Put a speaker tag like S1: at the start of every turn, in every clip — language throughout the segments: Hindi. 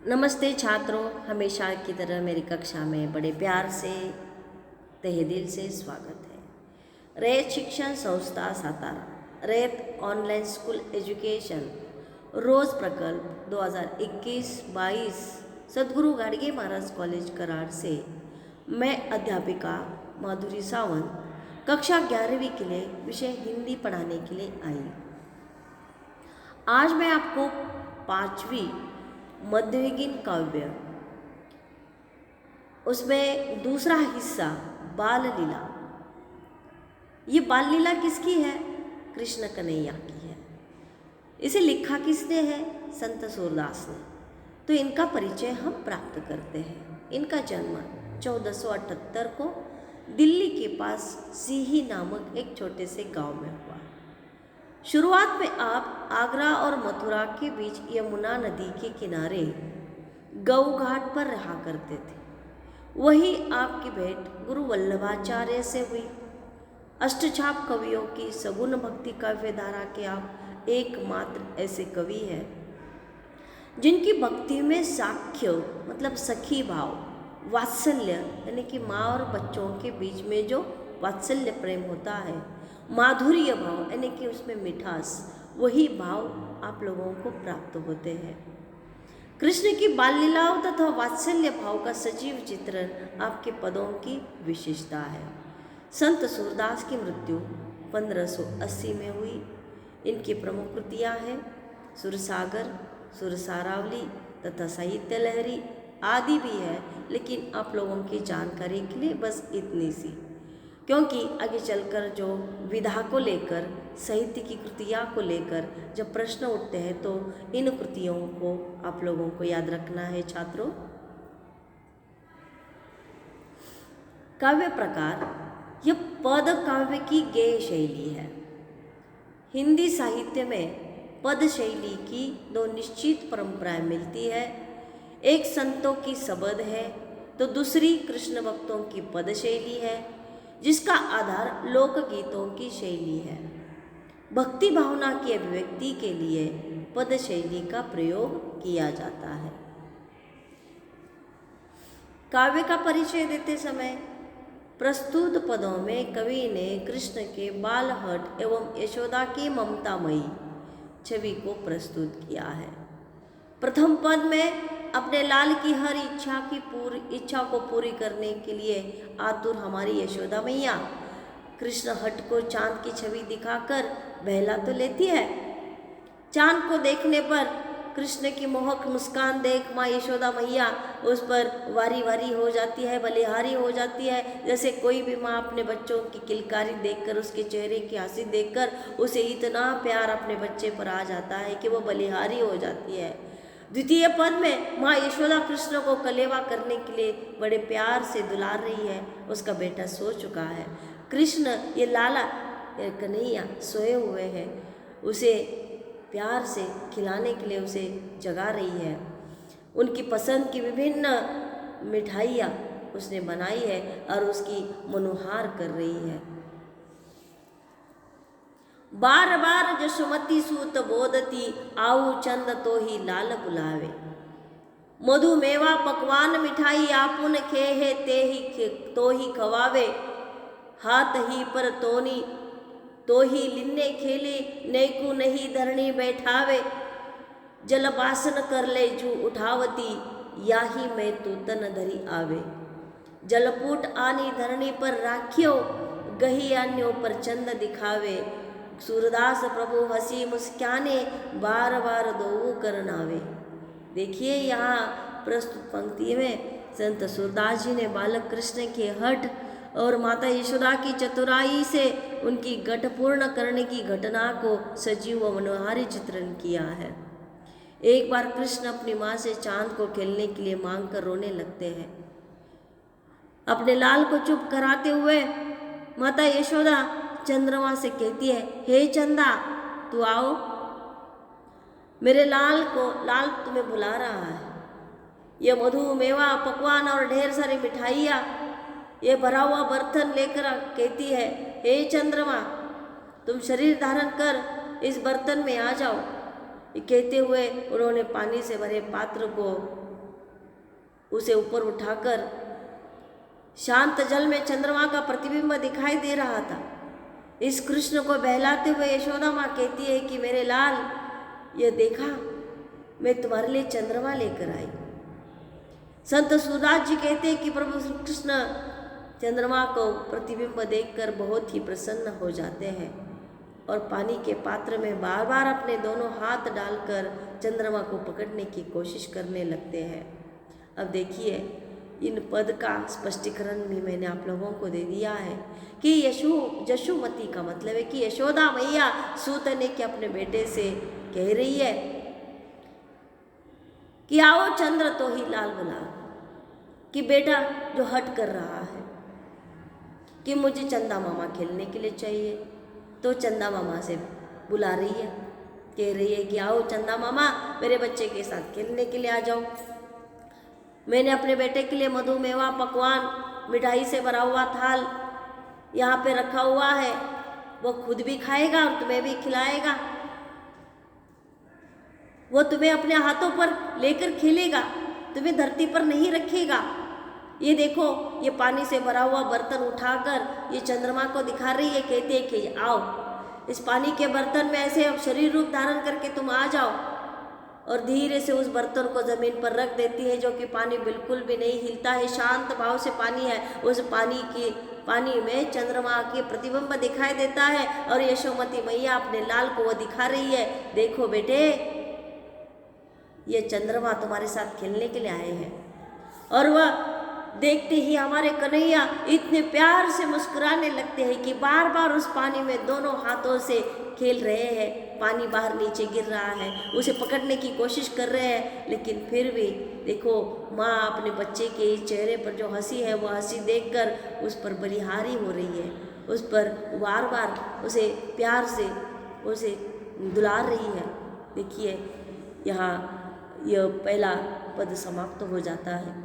S1: नमस्ते छात्रों, हमेशा की तरह मेरी कक्षा में बड़े प्यार से तहे दिल से स्वागत है। रैयत शिक्षण संस्था सातारा, रैयत ऑनलाइन स्कूल एजुकेशन रोज़ प्रकल्प 2021-22 सद्गुरु गाडगे महाराज कॉलेज कराड़ से मैं अध्यापिका माधुरी सावंत कक्षा 11वीं के लिए विषय हिंदी पढ़ाने के लिए आई। आज मैं आपको 5वीं मध्ययुगीन काव्य उसमें दूसरा हिस्सा बाल लीला। ये बाल लीला किसकी है? कृष्ण कन्हैया की है। इसे लिखा किसने है? संत सूरदास ने। तो इनका परिचय हम प्राप्त करते हैं। इनका जन्म 1478 को दिल्ली के पास सीही नामक एक छोटे से गांव में हुआ। शुरुआत में आप आगरा और मथुरा के बीच यमुना नदी के किनारे गऊ घाट पर रहा करते थे। वही आपकी भेंट गुरु वल्लभाचार्य से हुई। अष्टछाप कवियों की सगुण भक्ति काव्य धारा के आप एकमात्र ऐसे कवि हैं जिनकी भक्ति में साख्य मतलब सखी भाव, वात्सल्य यानी कि माँ और बच्चों के बीच में जो वात्सल्य प्रेम होता है, माधुर्य भाव यानी कि उसमें मिठास, वही भाव आप लोगों को प्राप्त होते हैं। कृष्ण की बाल लीलाओं तथा वात्सल्य भाव का सजीव चित्रण आपके पदों की विशेषता है। संत सूरदास की मृत्यु 1580 में हुई। इनकी प्रमुख कृतियाँ हैं सुरसागर, सुरसारावली तथा साहित्य लहरी आदि भी है, लेकिन आप लोगों की जानकारी के लिए बस इतनी सी, क्योंकि आगे चलकर जो विधा को लेकर, साहित्य की कृतियाँ को लेकर जब प्रश्न उठते हैं तो इन कृतियों को आप लोगों को याद रखना है। छात्रों, काव्य प्रकार यह पद काव्य की गेय शैली है। हिंदी साहित्य में पद शैली की दो निश्चित परंपराएं मिलती है। एक संतों की सबद है तो दूसरी कृष्ण भक्तों की पद शैली है, जिसका आधार लोकगीतों की शैली है। भक्ति भावना की अभिव्यक्ति के लिए पद शैली का प्रयोग किया जाता है। काव्य का परिचय देते समय प्रस्तुत पदों में कवि ने कृष्ण के बालहट एवं यशोदा की ममतामयी छवि को प्रस्तुत किया है। प्रथम पद में अपने लाल की हर इच्छा को पूरी करने के लिए आतुर हमारी यशोदा मैया कृष्ण हट को चांद की छवि दिखाकर बहला तो लेती है। चांद को देखने पर कृष्ण की मोहक मुस्कान देख माँ यशोदा मैया उस पर वारी वारी हो जाती है, बलिहारी हो जाती है। जैसे कोई भी माँ अपने बच्चों की किलकारी देखकर, उसके चेहरे की हंसी देखकर उसे इतना प्यार अपने बच्चे पर आ जाता है कि वो बलिहारी हो जाती है। द्वितीय पद में माँ यशोदा कृष्ण को कलेवा करने के लिए बड़े प्यार से दुलार रही है। उसका बेटा सो चुका है। कृष्ण ये लाला कन्हैया सोए हुए हैं, उसे प्यार से खिलाने के लिए उसे जगा रही है। उनकी पसंद की विभिन्न मिठाइयाँ उसने बनाई है और उसकी मनोहार कर रही है। बार बार जसुमती सूत बोदती, आऊ चंद तो ही लाल बुलावे। मधु मेवा पकवान मिठाई आपुन खेहे ते ही तो ही खवावे। हाथ ही पर तोनी तो ही लिन्ने खेले, नैकु नहीं धरणी बैठावे। जल बासन कर ले जू उठावती, याही मैं तू तन धरी आवे। जलपूट आनी धरणी पर राखियो, गही आन्यों पर चंद दिखावे। सूरदास प्रभु हसी मुस्काने, बार बार दो करनावे। देखिए यहाँ प्रस्तुत पंक्ति में संत सूरदास जी ने बालक कृष्ण के हठ और माता यशोदा की चतुराई से उनकी गठ पूर्ण करने की घटना को सजीव व मनोहारी चित्रण किया है। एक बार कृष्ण अपनी माँ से चांद को खेलने के लिए मांग कर रोने लगते हैं। अपने लाल को चुप कराते हुए माता यशोदा चंद्रमा से कहती है, हे चंदा तू आओ, मेरे लाल तुम्हें बुला रहा है। ये मधु मेवा पकवान और ढेर सारी मिठाइयाँ, ये भरा हुआ बर्तन लेकर कहती है, हे चंद्रमा तुम शरीर धारण कर इस बर्तन में आ जाओ। कहते हुए उन्होंने पानी से भरे पात्र को उसे ऊपर उठाकर शांत जल में चंद्रमा का प्रतिबिंब दिखाई दे रहा था। इस कृष्ण को बहलाते हुए यशोदा माँ कहती है कि मेरे लाल, यह देखा, मैं तुम्हारे लिए चंद्रमा लेकर आई। संत सूरदास जी कहते हैं कि प्रभु श्री कृष्ण चंद्रमा को प्रतिबिंब देखकर बहुत ही प्रसन्न हो जाते हैं और पानी के पात्र में बार बार अपने दोनों हाथ डालकर चंद्रमा को पकड़ने की कोशिश करने लगते हैं। अब देखिए, इन पद का स्पष्टीकरण भी मैंने आप लोगों को दे दिया है कि जशुमती का मतलब है कि यशोदा मैया सूतने के अपने बेटे से कह रही है कि आओ चंद्र तो ही लाल बुला, कि बेटा जो हट कर रहा है कि मुझे चंदा मामा खेलने के लिए चाहिए, तो चंदा मामा से बुला रही है, कह रही है कि आओ चंदा मामा मेरे बच्चे के साथ खेलने के लिए आ जाओ। मैंने अपने बेटे के लिए मधु मेवा पकवान मिठाई से भरा हुआ थाल यहाँ पे रखा हुआ है, वो खुद भी खाएगा और तुम्हें भी खिलाएगा। वो तुम्हें अपने हाथों पर लेकर खेलेगा, तुम्हें धरती पर नहीं रखेगा। ये देखो, ये पानी से भरा हुआ बर्तन उठाकर ये चंद्रमा को दिखा रही है, कहते हैं कि आओ इस पानी के बर्तन में ऐसे अब शरीर रूप धारण करके तुम आ जाओ, और धीरे से उस बर्तन को जमीन पर रख देती है, जो कि पानी बिल्कुल भी नहीं हिलता है, शांत भाव से पानी है। उस पानी में चंद्रमा के प्रतिबिंब दिखाई देता है और यशोमती मैया अपने लाल को वो दिखा रही है, देखो बेटे ये चंद्रमा तुम्हारे साथ खेलने के लिए आए हैं। और वह देखते ही हमारे कन्हैया इतने प्यार से मुस्कुराने लगते हैं कि बार बार उस पानी में दोनों हाथों से खेल रहे हैं। पानी बाहर नीचे गिर रहा है, उसे पकड़ने की कोशिश कर रहे हैं, लेकिन फिर भी देखो माँ अपने बच्चे के चेहरे पर जो हंसी है वो हंसी देखकर उस पर बलिहारी हो रही है, उस पर बार बार उसे प्यार से उसे दुलार रही है। देखिए यहाँ यह पहला पद समाप्त हो जाता है।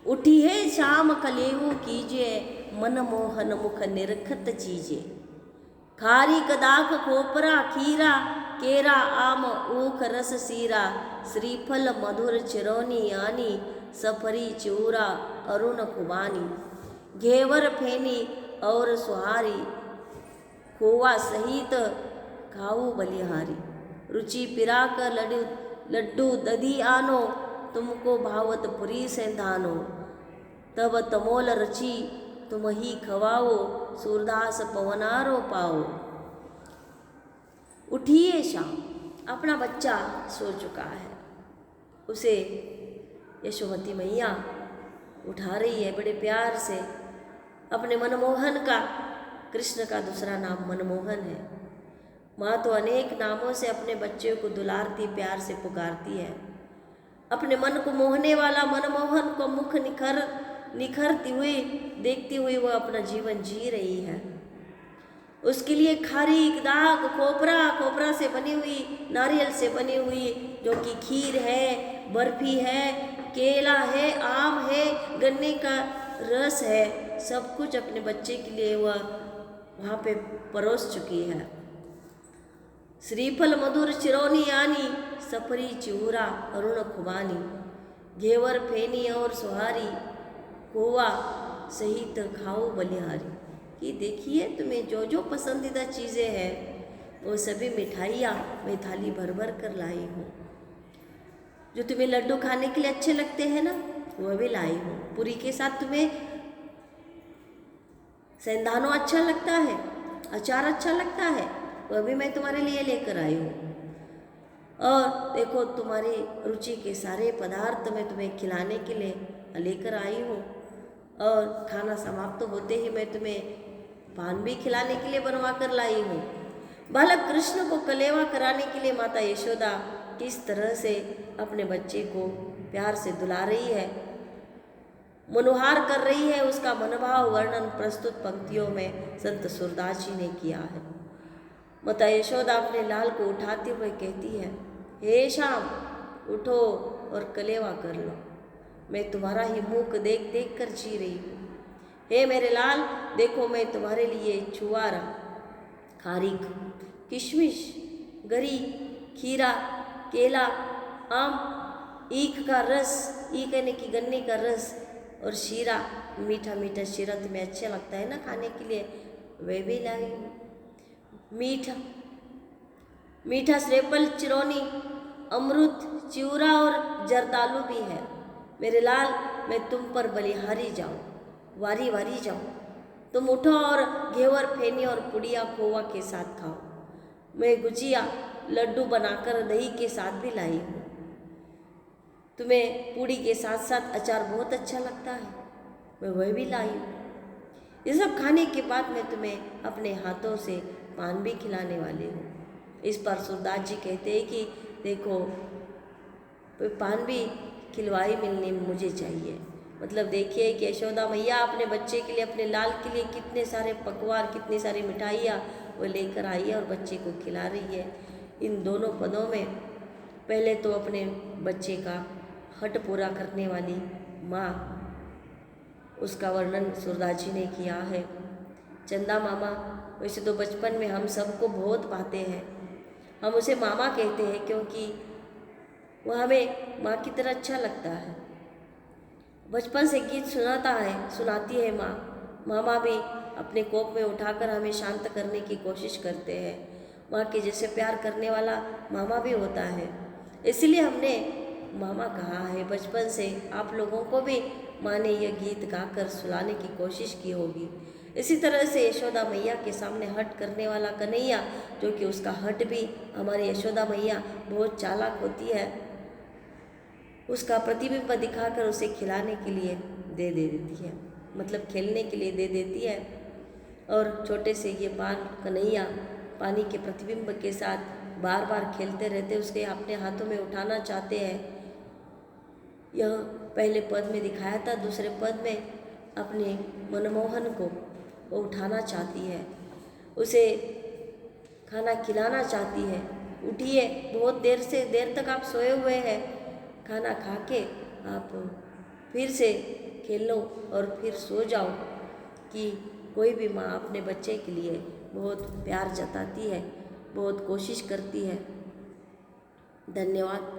S1: उठी है शाम कलेऊ कीजिए, मन मोहन मुख निरखत चीजे। खारी कदाख खोपरा खीरा, केरा आम ऊख रस सीरा। श्रीफल मधुर चिरौनी आनी, सफरी चूरा अरुण खुबानी। घेवर फेनी और सुहारी, खोवा सहित खाऊ बलिहारी। रुचि पिराक लड्डू दधी आनो, तुमको भावत पुरी से धानो। तब तमोल रची तुम ही खवाओ, सूरदास पवनारो पाओ। उठिए शाम, अपना बच्चा सो चुका है, उसे यशोमती मैया उठा रही है बड़े प्यार से। अपने मनमोहन का, कृष्ण का दूसरा नाम मनमोहन है। माँ तो अनेक नामों से अपने बच्चे को दुलारती प्यार से पुकारती है। अपने मन को मोहने वाला मनमोहन को मुख निखरती हुई देखती हुई वह अपना जीवन जी रही है। उसके लिए खारी दाग खोपरा से बनी हुई, नारियल से बनी हुई जो कि खीर है, बर्फी है, केला है, आम है, गन्ने का रस है, सब कुछ अपने बच्चे के लिए वह वहाँ पे परोस चुकी है। श्रीफल मधुर चिरौनी आनी, सफरी चिऊरा अरुण खुबानी। घेवर फेनी और सुहारी, खोवा सहित खाओ बलिहारी। कि देखिए तुम्हें जो जो पसंदीदा चीज़ें हैं वो सभी मिठाइयाँ मैं थाली भर भर कर लाई हूँ। जो तुम्हें लड्डू खाने के लिए अच्छे लगते हैं ना, वह भी लाई हूँ। पूरी के साथ तुम्हें सेंधानो अच्छा लगता है, अचार अच्छा लगता है, वह भी मैं तुम्हारे लिए लेकर आई हूँ। और देखो तुम्हारी रुचि के सारे पदार्थ मैं तुम्हें खिलाने के लिए लेकर आई हूँ। और खाना समाप्त होते ही मैं तुम्हें पान भी खिलाने के लिए बनवा कर लाई हूँ। बालक कृष्ण को कलेवा कराने के लिए माता यशोदा किस तरह से अपने बच्चे को प्यार से दुला रही है, मनोहार कर रही है, उसका मनोभाव वर्णन प्रस्तुत पंक्तियों में संत सूरदास जी ने किया है। माता यशोदा अपने लाल को उठाते हुए कहती है, हे श्याम उठो और कलेवा कर लो, मैं तुम्हारा ही मुख देख देख कर जी रही हूँ। हे मेरे लाल, देखो मैं तुम्हारे लिए छुआरा, खारीक, किशमिश, गरी, खीरा, केला, आम ईख का रस, ईख यानी कि गन्ने का रस, और शीरा, मीठा मीठा शीरा तुम्हें अच्छा लगता है ना खाने के लिए, वे भी लाई हूँ। मीठा मीठा श्रीफल, चिरौनी, अमृत, चिवड़ा और जर्दालू भी है। मेरे लाल, मैं तुम पर बलिहारी जाऊँ, वारी वारी जाऊँ। तुम उठो और घेवर, फेनी और पुड़िया खोवा के साथ खाओ। मैं गुजिया, लड्डू बनाकर दही के साथ भी लाई हूँ। तुम्हें पूड़ी के साथ साथ अचार बहुत अच्छा लगता है, मैं वह भी लाई हूँ। ये सब खाने के बाद मैं तुम्हें अपने हाथों से पान भी खिलाने वाली हूँ। इस पर सूरदास जी कहते हैं कि देखो, पान भी खिलवाई मिलनी मुझे चाहिए। मतलब देखिए कि यशोदा मैया अपने बच्चे के लिए, अपने लाल के लिए कितने सारे पकवान, कितनी सारी मिठाइयाँ वो लेकर आई है और बच्चे को खिला रही है। इन दोनों पदों में पहले तो अपने बच्चे का हट पूरा करने वाली माँ, उसका वर्णन सूरदास जी ने किया है। चंदा मामा, वैसे तो बचपन में हम सबको बहुत पाते हैं, हम उसे मामा कहते हैं क्योंकि वह हमें माँ की तरह अच्छा लगता है। बचपन से गीत सुनाती है माँ। मामा भी अपने कोप में उठाकर हमें शांत करने की कोशिश करते हैं। माँ के जैसे प्यार करने वाला मामा भी होता है, इसलिए हमने मामा कहा है। बचपन से आप लोगों को भी माँ ने यह गीत गाकर सुलाने की कोशिश की होगी। इसी तरह से यशोदा मैया के सामने हट करने वाला कन्हैया, जो कि उसका हट भी हमारी यशोदा मैया बहुत चालाक होती है, उसका प्रतिबिंब दिखाकर उसे खिलाने के लिए दे देती है, मतलब खेलने के लिए दे देती है। और छोटे से ये पान कन्हैया पानी के प्रतिबिंब के साथ बार बार खेलते रहते, उसके अपने हाथों में उठाना चाहते हैं। यह पहले पद में दिखाया था, दूसरे पद में अपने मनमोहन को वो उठाना चाहती है, उसे खाना खिलाना चाहती है। उठिए, बहुत देर तक आप सोए हुए हैं, खाना खा के आप फिर से खेल लो और फिर सो जाओ। कि कोई भी माँ अपने बच्चे के लिए बहुत प्यार जताती है, बहुत कोशिश करती है। धन्यवाद।